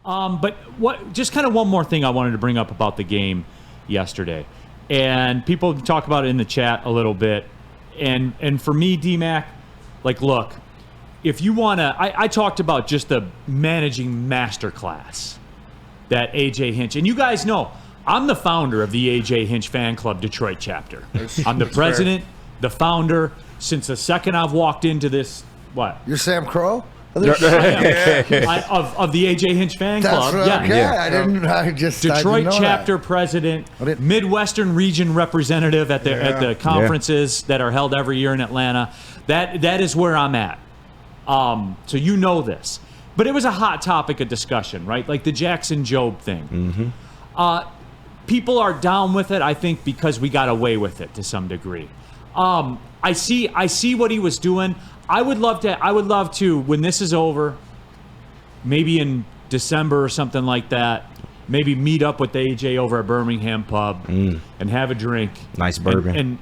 But just kind of one more thing I wanted to bring up about the game yesterday. And people talk about it in the chat a little bit. And for me, D-Mac, look, if you want to, I talked about just the managing masterclass that A.J. Hinch, and you guys know, I'm the founder of the A.J. Hinch Fan Club Detroit chapter. I'm the president, the founder, since the second I've walked into this, what? You're Sam Crow? Of the A.J. Hinch Fan Club. I Detroit chapter president, Midwestern region representative at the conferences that are held every year in Atlanta. That is where I'm at. So you know this. But it was a hot topic of discussion, right? Like the Jackson Jobe thing. Mm-hmm. People are down with it, I think, because we got away with it to some degree. I see what he was doing. I would love to, when this is over, maybe in December or something like that, maybe meet up with AJ over at Birmingham Pub and have a drink. Nice bourbon. And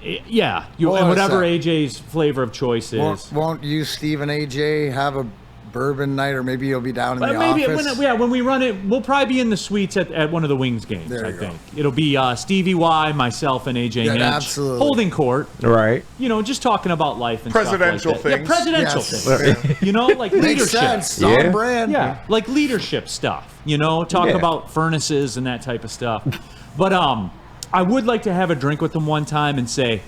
whatever AJ's flavor of choice is. Won't you, Steve, and AJ have a bourbon night, or maybe you'll be down in the office? When we run it, we'll probably be in the suites at one of the Wings games, I think. It'll be Stevie Y, myself, and AJ Hinch. Absolutely. Holding court. Right. Just talking about life and presidential stuff like that. things. Yeah, presidential things. Like Makes leadership. sense. On brand. Yeah, like leadership stuff. Talk about furnaces and that type of stuff. But I would like to have a drink with them one time and say,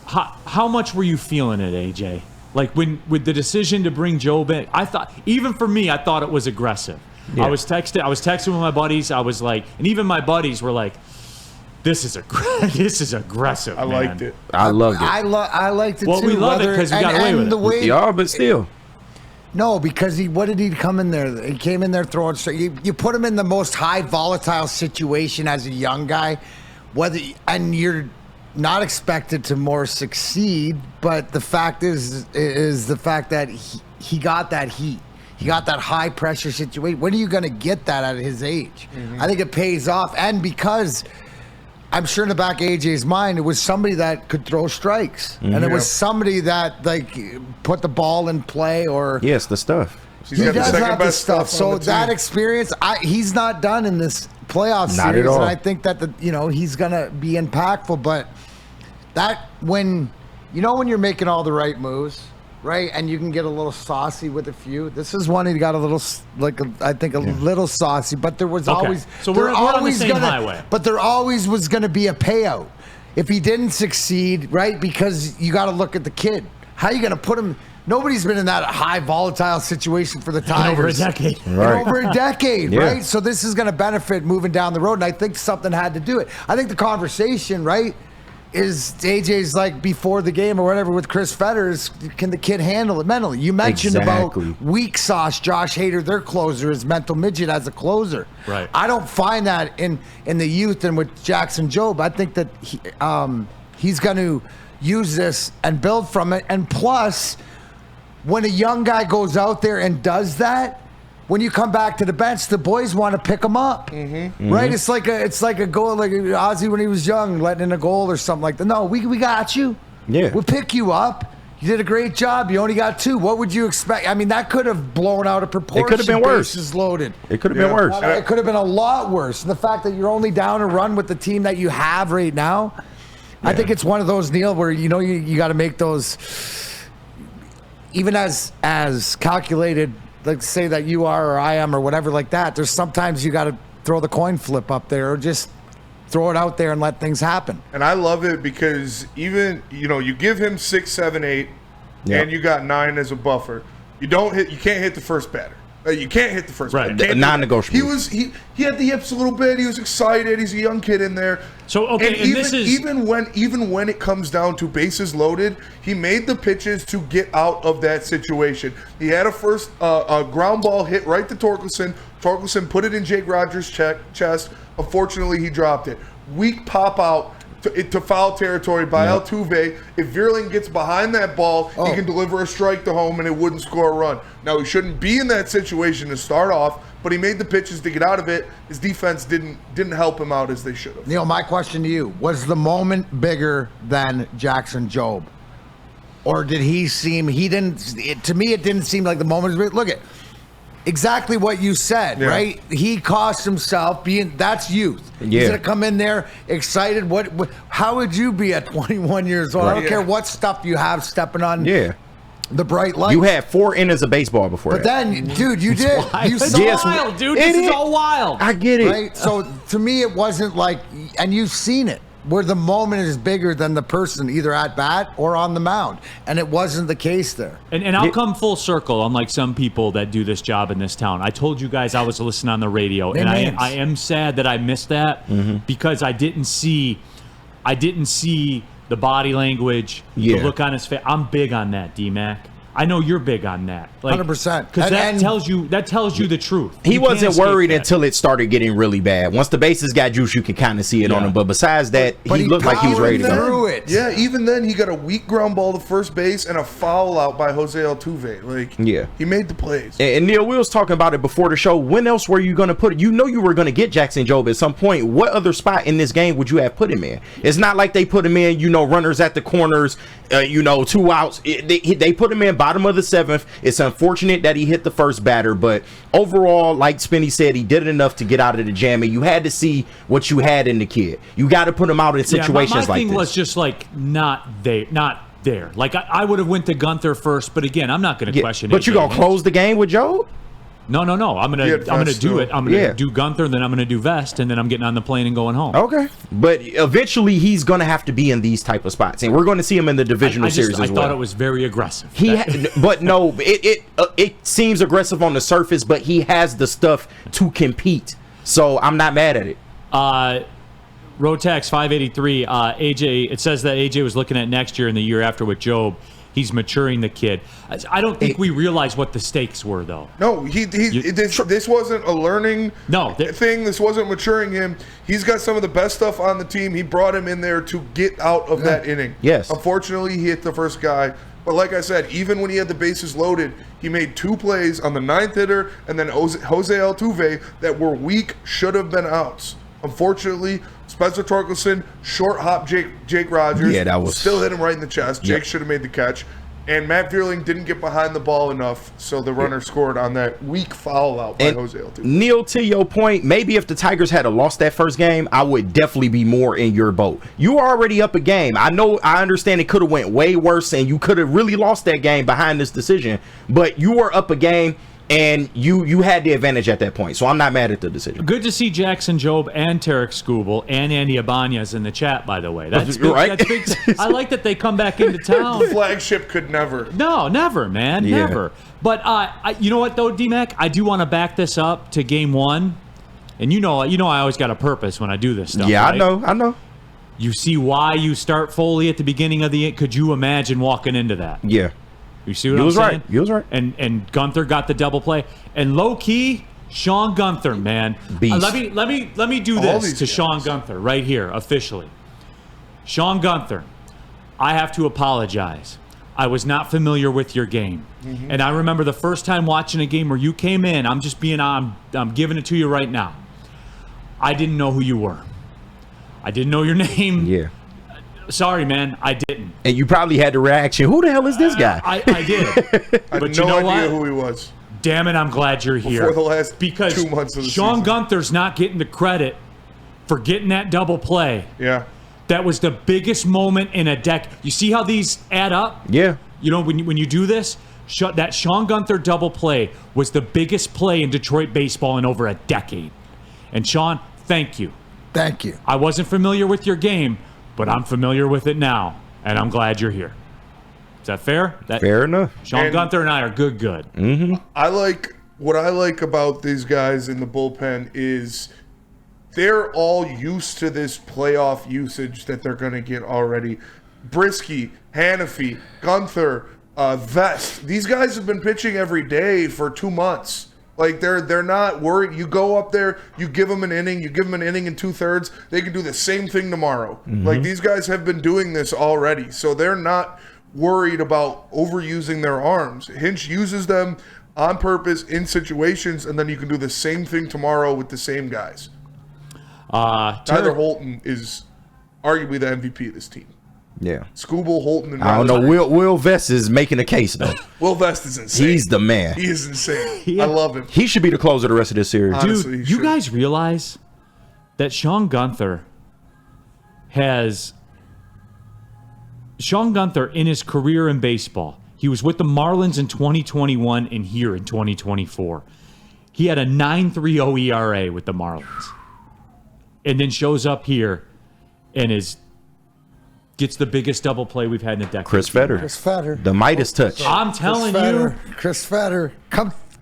how much were you feeling it, AJ? Like with the decision to bring Jobe in, I thought, even for me, I thought it was aggressive. Yeah. I was texting with my buddies. I was like, and even my buddies were like, "This is aggressive." I liked it. I loved it. I liked it too. Well, we love it because we got away with it. But still. No, because what did he come in there? He came in there throwing straight. You put him in the most high volatile situation as a young guy, and you're not expected to more succeed, but the fact is the fact that he got that heat. He got that high pressure situation. When are you going to get that at his age? Mm-hmm. I think it pays off. And because I'm sure in the back of AJ's mind, it was somebody that could throw strikes. Mm-hmm. And it was somebody that put the ball in play or... Yes, the stuff. He does have the stuff. So that experience, he's not done in this playoff series. Not at all. And I think that he's going to be impactful. But that when you're making all the right moves, right, and you can get a little saucy with a few. This is one he got a little little saucy, but there was always we're on the same highway. But there always was going to be a payout if he didn't succeed, right? Because you got to look at the kid. How are you going to put him? Nobody's been in that high volatile situation for the Tigers over a decade. Right. Over a decade, right? So this is going to benefit moving down the road, and I think something had to do it. I think the conversation, right, is AJ's before the game or whatever with Chris Fetters, can the kid handle it mentally? You mentioned about weak sauce, Josh Hader, their closer, is mental midget as a closer. Right. I don't find that in the youth and with Jackson Jobe. I think that he's going to use this and build from it. And plus, when a young guy goes out there and does that, when you come back to the bench, the boys want to pick him up, right? It's like a goal, like Ozzie when he was young, letting in a goal or something like that. No, we got you. Yeah, we'll pick you up. You did a great job. You only got 2. What would you expect? I mean, that could have blown out of proportion. It could have been worse. Bases loaded. It could have been worse. It could have been a lot worse. And the fact that you're only down a run with the team that you have right now, I think it's one of those, Neil, where you got to make those, even as calculated. Let's say that you are or I am or whatever like that. There's sometimes you got to throw the coin flip up there or just throw it out there and let things happen. And I love it because even, you give him 6, 7, 8, and you got 9 as a buffer. You can't hit the first batter. You can't hit the first batter. Non-negotiable. He had the yips a little bit. He was excited. He's a young kid in there. So okay, and this is even when it comes down to bases loaded, he made the pitches to get out of that situation. He had a ground ball hit right to Torkelson. Torkelson put it in Jake Rogers' chest. Unfortunately, he dropped it. Weak pop out to foul territory by Altuve. If Vierling gets behind that ball, he can deliver a strike to home and it wouldn't score a run. Now, he shouldn't be in that situation to start off, but he made the pitches to get out of it. His defense didn't help him out as they should have. Neil, my question to you, was the moment bigger than Jackson Jobe? Or did to me, it didn't seem like the moment was big. Look at, exactly what you said, right? He cost himself that's youth. He's gonna come in there excited. What how would you be at 21 years old? I don't care what stuff you have stepping on the bright light. You had 4 innings of baseball before but that. then, dude, you did. You It's saw wild, dude. This is all wild. I get it. right? So to me, it wasn't like, and you've seen it, where the moment is bigger than the person either at bat or on the mound. And it wasn't the case there. And I'll come full circle, unlike some people that do this job in this town. I told you guys I was listening on the radio, and I am sad that I missed that because I didn't see the body language, the look on his face. I'm big on that, D-Mac. I know you're big on that. 100%. Because that tells you the truth. He You wasn't can't worried escape until it started getting really bad. Once the bases got juice, you can kind of see it on him. But besides that, But he looked like he was ready to go. through it. Yeah, even then he got a weak ground ball to first base and a foul out by Jose Altuve. He made the plays. And Neil, we was talking about it before the show. When else were you going to put it? You know you were going to get Jackson Jobe at some point. What other spot in this game would you have put him in? It's not like they put him in, runners at the corners, 2 outs. They put him in bottom of the 7th. It's unfortunate that he hit the first batter, but overall, like Spinny said, he did enough to get out of the jam, and you had to see what you had in the kid. You got to put him out in situations my like thing this. was just not there. Like I would have went to Gunther first, but again, I'm not going to question it. But you gonna close the game with Joe? No. I'm gonna do it. I'm gonna do Gunther, then I'm gonna do Vest, and then I'm getting on the plane and going home. Okay, but eventually he's gonna have to be in these type of spots, and we're going to see him in the divisional series as well. I thought it was very aggressive. But no, it seems aggressive on the surface, but he has the stuff to compete. So I'm not mad at it. Rotax 583. AJ. It says that AJ was looking at next year and the year after with Job. He's maturing the kid. I don't think we realize what the stakes were, though. No, this wasn't a learning thing. This wasn't maturing him. He's got some of the best stuff on the team. He brought him in there to get out of that inning. Yes. Unfortunately, he hit the first guy. But like I said, even when he had the bases loaded, he made 2 plays on the 9th hitter and then Jose Altuve that were weak, should have been outs. Unfortunately, Spencer Torkelson short hop Jake Rogers. Yeah, that was still hit him right in the chest. Jake should have made the catch. And Matt Vierling didn't get behind the ball enough, so the runner scored on that weak foul out by Jose Altuve. Neil, to your point, maybe if the Tigers had lost that first game, I would definitely be more in your boat. You were already up a game. I understand it could have went way worse, and you could have really lost that game behind this decision, but you were up a game. And you had the advantage at that point, so I'm not mad at the decision. Good to see Jackson Jobe and Tarek Skubal and Andy Ibanez in the chat, by the way. That's big, right. That's big. I like that they come back into town. The flagship could never. No, never, man, never. But you know what, though, D-Mac? I do want to back this up to Game 1. And you know I always got a purpose when I do this stuff. Yeah, right? I know. You see why you start Foley at the beginning of the – could you imagine walking into that? Yeah. You see what I'm saying? You was right. And Gunther got the double play. And low key, Sean Gunther, man. Beast. Let me do this to Sean Gunther right here officially. Sean Gunther, I have to apologize. I was not familiar with your game. Mm-hmm. And I remember the first time watching a game where you came in, I'm giving it to you right now. I didn't know who you were. I didn't know your name. Yeah. Sorry, man, I didn't. And you probably had the reaction, who the hell is this guy? I did. I but had no idea what? who he was. Damn it, I'm glad you're here. Before the last because 2 months of the Sean season. Gunther's not getting the credit for getting that double play. Yeah. That was the biggest moment in a decade. You see how these add up? Yeah. When you do this, that Sean Gunther double play was the biggest play in Detroit baseball in over a decade. And Sean, thank you. Thank you. I wasn't familiar with your game, but I'm familiar with it now, and I'm glad you're here. Is that fair? Fair enough. Sean Gunther and I are good. Mm-hmm. What I like about these guys in the bullpen is they're all used to this playoff usage that they're going to get already. Brisky, Hannafy, Gunther, Vest. These guys have been pitching every day for 2 months. Like they're not worried. You go up there, you give them an inning, you give them an inning in 2/3. They can do the same thing tomorrow. Mm-hmm. Like these guys have been doing this already, so they're not worried about overusing their arms. Hinch uses them on purpose in situations, and then you can do the same thing tomorrow with the same guys. Tyler Holton is arguably the MVP of this team. Yeah. Scooble, Holton, and I don't Riley. know. Will Vest is making a case though. Will Vest is insane. He's the man. He is insane. Yeah. I love him. He should be the closer the rest of this series. Honestly, Dude, he you should. guys realize that Sean Gunther in his career in baseball, he was with the Marlins in 2021 and here in 2024. He had a 9.30 ERA with the Marlins. And then shows up here and gets the biggest double play we've had in a decade. Chris Fetter. Chris Fetter. The Midas touch. I'm telling you. Chris Fetter.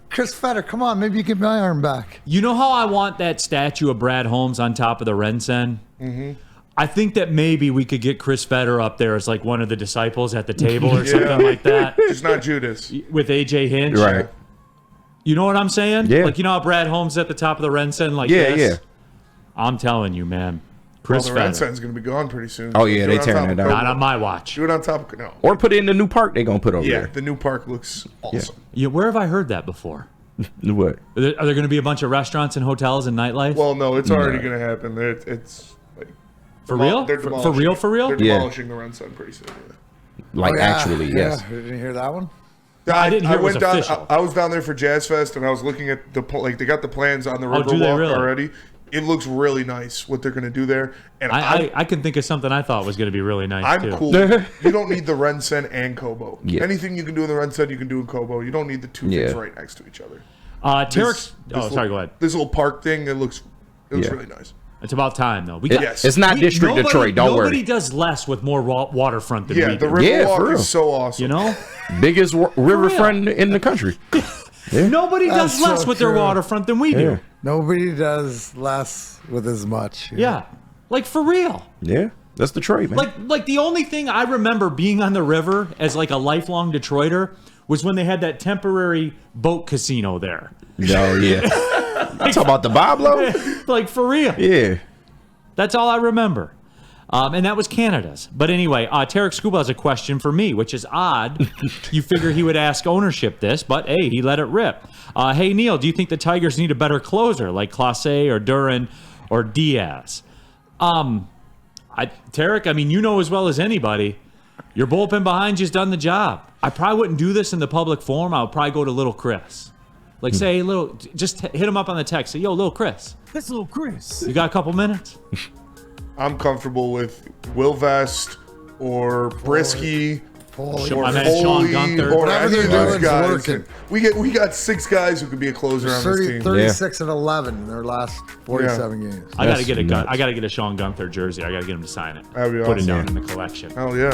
Chris Fetter, come on. Maybe you get my arm back. You know how I want that statue of Brad Holmes on top of the Rensen? Mm-hmm. I think that maybe we could get Chris Fetter up there as like one of the disciples at the table or something like that. It's not Judas. With AJ Hinch. Right. You know what I'm saying? Yeah. Like, you know how Brad Holmes is at the top of the Rensen like Yeah, this? yeah. I'm telling you, man. Well, Chris the Fetter. Rensen's going to be gone pretty soon. Oh, yeah, Do they it on tearing top that of down. Not Kobo. on my watch. Do it on top of no. Or put it in the new park they're gonna put over Yeah, there. the new park looks awesome. Yeah, where have I heard that before? What? Are there going to be a bunch of restaurants and hotels and nightlife? Well, no, it's already going to happen. It's like for real? they're For demolishing real? it. For real? They're Yeah. demolishing the Rensen pretty soon. Yeah. Like Oh, yeah. actually, yes. Yeah. Didn't you hear that one? I didn't hear it was went down. official. I was down there for Jazz Fest, and I was looking at the they got the plans on the Oh, do they Riverwalk really? already. It looks really nice what they're going to do there, and I can think of something I thought was going to be really nice, I'm too. cool. You don't need the Rensen and Kobo. Yeah. Anything you can do in the Rensen, you can do in Kobo. You don't need the two things right next to each other. Tarek's... This sorry, go ahead. This little park thing, it looks Yeah. really nice. It's about time, though. Yes. It's not District Detroit. Don't Nobody worry. does less with more waterfront than Yeah, we the do. Yeah, for Riverwalk real. is so awesome. You know? Biggest riverfront in the country. Nobody does That's less so with their true. waterfront than we Yeah. do. Nobody does less with as much. Yeah. Like, for real. Yeah, that's Detroit, man. Like the only thing I remember being on the river as like a lifelong Detroiter was when they had that temporary boat casino there. Oh yeah. You talking about the Boblo? Like, for real. Yeah. That's all I remember. And that was Canada's. But anyway, Tarek Scuba has a question for me, which is odd. You figure he would ask ownership this, but hey, he let it rip. Hey, Neil, do you think the Tigers need a better closer like Clase or Duran or Diaz? Tarek, I mean, you know as well as anybody, your bullpen behind you's done the job. I probably wouldn't do this in the public forum. I would probably go to Little Chris. Like, say, just hit him up on the text. Say, yo, Little Chris. That's Little Chris. You got a couple minutes? I'm comfortable with Will Vest or Brisky Holy or My man Foley Sean Gunther. or Whatever any they're of those doing's guys. working. We got 6 guys who could be a closer on this team. 36 and 11 in their last 47 games. I gotta That's get nuts. I gotta get a Sean Gunther jersey. I gotta get him to sign it. That'd be Put it awesome. down in the collection. Hell yeah.